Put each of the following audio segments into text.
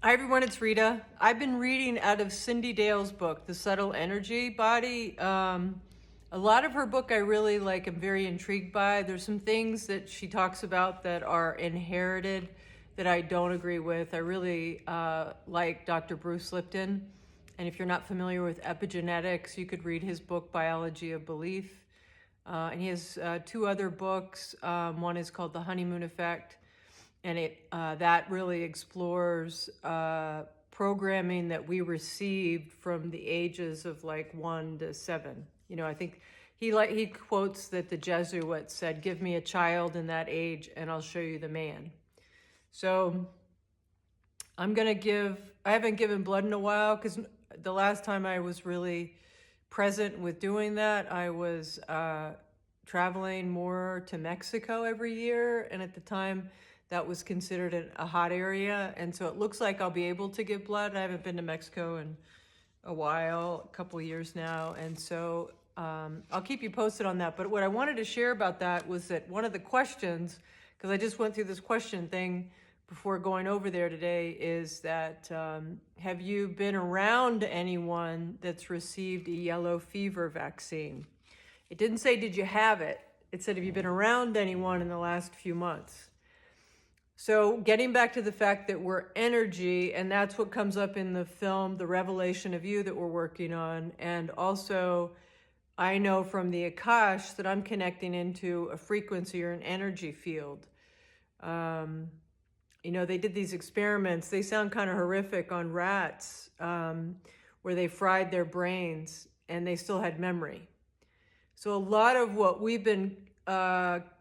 Hi everyone, it's Rita. I've been reading out of Cindy Dale's book, The Subtle Energy Body. A lot of her book I really like, I'm very intrigued by. There's some things that she talks about that are inherited that I don't agree with. I really like Dr. Bruce Lipton. And if you're not familiar with epigenetics, you could read his book, Biology of Belief. And he has two other books. One is called The Honeymoon Effect. And that really explores programming that we received from the ages of like 1 to 7. You know, I think he quotes that the Jesuits said, "Give me a child in that age, and I'll show you the man." So I haven't given blood in a while because the last time I was really present with doing that, I was traveling more to Mexico every year, and at the time, that was considered a hot area, and so it looks like I'll be able to give blood. I haven't been to Mexico in a while, a couple of years now, and so I'll keep you posted on that. But what I wanted to share about that was that one of the questions, because I just went through this question thing before going over there today, is that have you been around anyone that's received a yellow fever vaccine? It didn't say, did you have it? It said, have you been around anyone in the last few months? So getting back to the fact that we're energy, and that's what comes up in the film, The Revelation of You, that we're working on. And also, I know from the Akash that I'm connecting into a frequency or an energy field. You know, they did these experiments. They sound kind of horrific on rats, where they fried their brains and they still had memory. So a lot of what we've been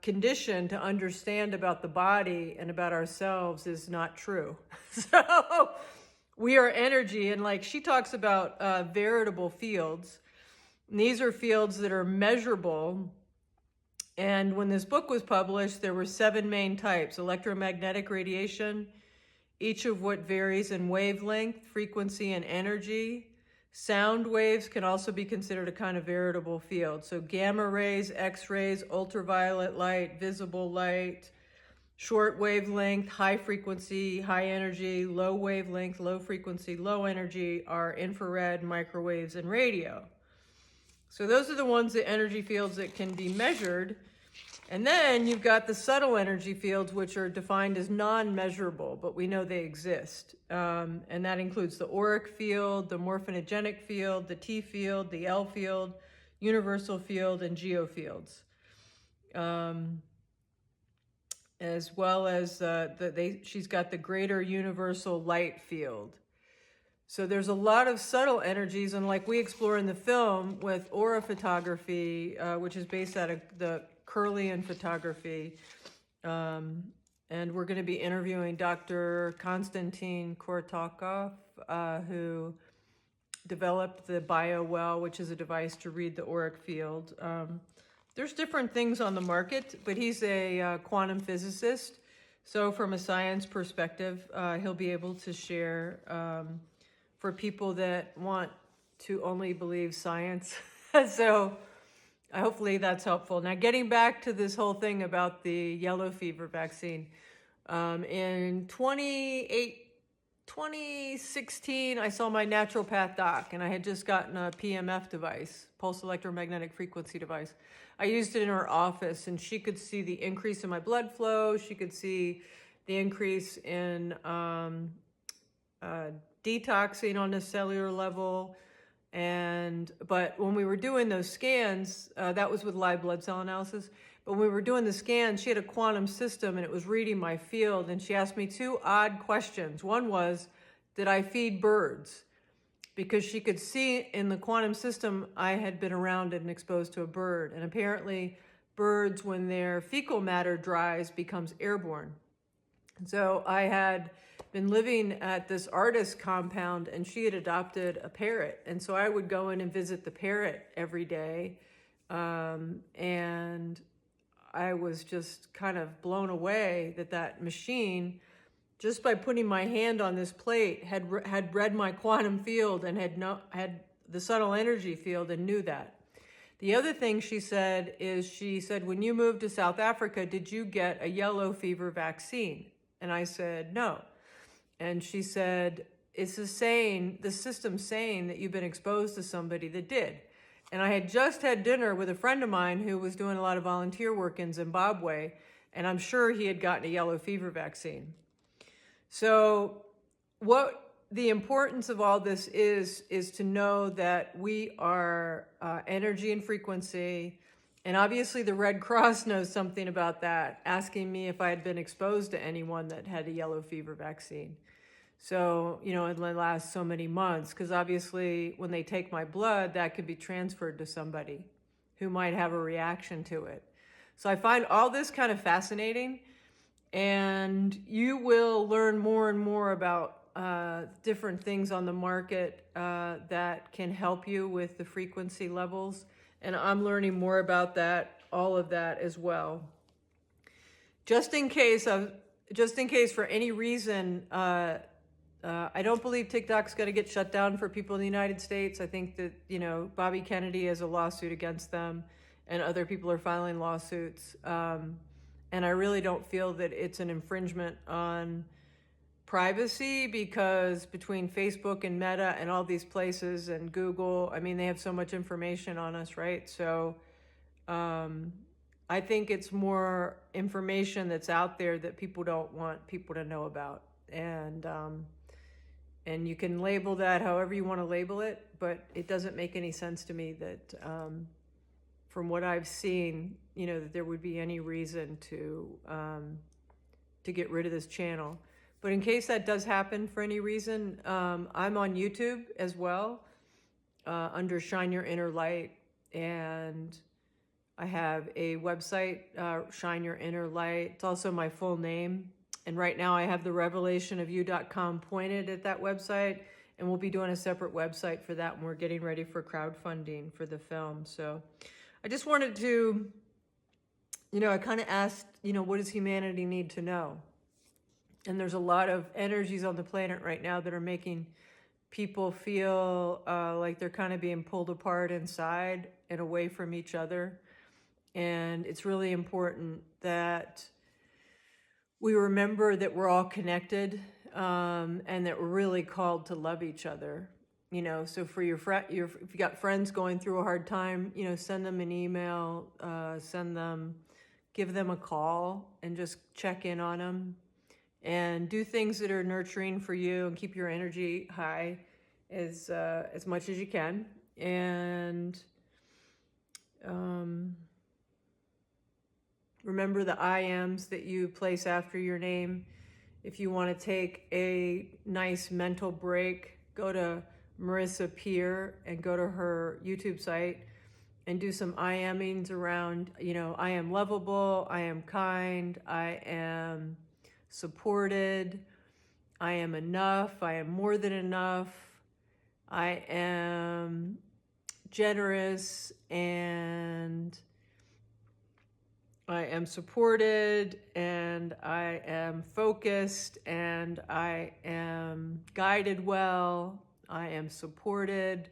conditioned to understand about the body and about ourselves is not true. So we are energy, and like she talks about veritable fields. And these are fields that are measurable. And when this book was published, there were 7 main types: electromagnetic radiation, each of what varies in wavelength, frequency, and energy. Sound waves can also be considered a kind of veritable field. So gamma rays, X-rays, ultraviolet light, visible light, short wavelength, high frequency, high energy, low wavelength, low frequency, low energy are infrared, microwaves, and radio. So those are the ones, the energy fields that can be measured. And then you've got the subtle energy fields, which are defined as non-measurable, but we know they exist. And that includes the auric field, the morphinogenic field, the T field, the L field, universal field, and geofields. As well as she's got the greater universal light field. So there's a lot of subtle energies, and like we explore in the film with aura photography, which is based out of the Curlian photography. And we're going to be interviewing Dr. Konstantin Korotkov, who developed the BioWell, which is a device to read the auric field. There's different things on the market, but he's a quantum physicist. So from a science perspective, he'll be able to share for people that want to only believe science. So hopefully that's helpful. Now, getting back to this whole thing about the yellow fever vaccine. In 2016, I saw my naturopath doc, and I had just gotten a PMF device, pulse electromagnetic frequency device. I used it in her office, and she could see the increase in my blood flow. She could see the increase in detoxing on a cellular level. But when we were doing those scans, that was with live blood cell analysis. But when we were doing the scans, she had a quantum system and it was reading my field. And she asked me 2 odd questions. One was, did I feed birds? Because she could see in the quantum system, I had been around and exposed to a bird. And apparently birds, when their fecal matter dries, becomes airborne. And so I had been living at this artist compound, and she had adopted a parrot. And so I would go in and visit the parrot every day. And I was just kind of blown away that machine, just by putting my hand on this plate, had read my quantum field and had the subtle energy field and knew that. The other thing she said is, when you moved to South Africa, did you get a yellow fever vaccine? And I said, no. And she said, it's the system's saying that you've been exposed to somebody that did. And I had just had dinner with a friend of mine who was doing a lot of volunteer work in Zimbabwe, and I'm sure he had gotten a yellow fever vaccine. So what the importance of all this is to know that we are energy and frequency. And obviously the Red Cross knows something about that, asking me if I had been exposed to anyone that had a yellow fever vaccine. So, you know, in the last so many months, because obviously when they take my blood, that could be transferred to somebody who might have a reaction to it. So I find all this kind of fascinating, and you will learn more and more about different things on the market that can help you with the frequency levels. And I'm learning more about that, all of that as well. Just in case for any reason, I don't believe TikTok's going to get shut down for people in the United States. I think that, you know, Bobby Kennedy has a lawsuit against them, and other people are filing lawsuits. And I really don't feel that it's an infringement on privacy, because between Facebook and Meta and all these places and Google, I mean, they have so much information on us, right? So I think it's more information that's out there that people don't want people to know about. And you can label that however you want to label it, but it doesn't make any sense to me that from what I've seen, you know, that there would be any reason to get rid of this channel. But in case that does happen for any reason, I'm on YouTube as well, under Shine Your Inner Light. And I have a website, Shine Your Inner Light. It's also my full name. And right now I have the revelationofyou.com pointed at that website. And we'll be doing a separate website for that when we're getting ready for crowdfunding for the film. So I just wanted to, you know, I kind of asked, you know, what does humanity need to know? And there's a lot of energies on the planet right now that are making people feel like they're kind of being pulled apart inside and away from each other. And it's really important that we remember that we're all connected, and that we're really called to love each other. You know, so for if you got friends going through a hard time, you know, send them an email, give them a call, and just check in on them. And do things that are nurturing for you and keep your energy high as much as you can. And remember the I ams that you place after your name. If you want to take a nice mental break, go to Marissa Peer and go to her YouTube site and do some I amings around, you know, I am lovable, I am kind, I am supported, I am enough, I am more than enough, I am generous, and I am supported, and I am focused, and I am guided well, I am supported,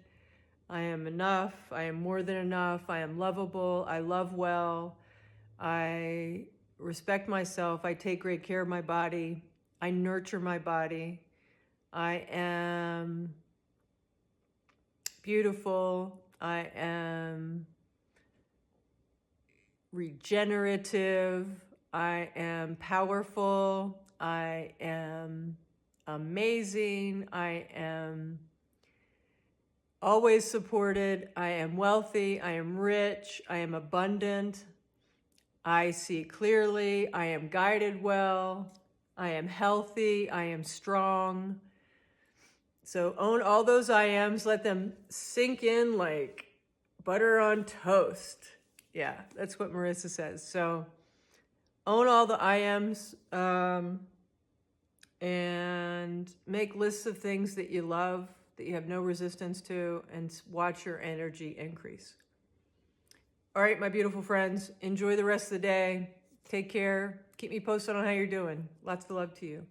I am enough, I am more than enough, I am lovable, I love well, I respect myself, I take great care of my body, I nurture my body, I am beautiful, I am regenerative, I am powerful, I am amazing, I am always supported, I am wealthy, I am rich, I am abundant, I see clearly, I am guided well, I am healthy, I am strong. So own all those I ams, let them sink in like butter on toast. Yeah, that's what Marissa says. So own all the I ams, and make lists of things that you love, that you have no resistance to, and watch your energy increase. All right, my beautiful friends, enjoy the rest of the day. Take care. Keep me posted on how you're doing. Lots of love to you.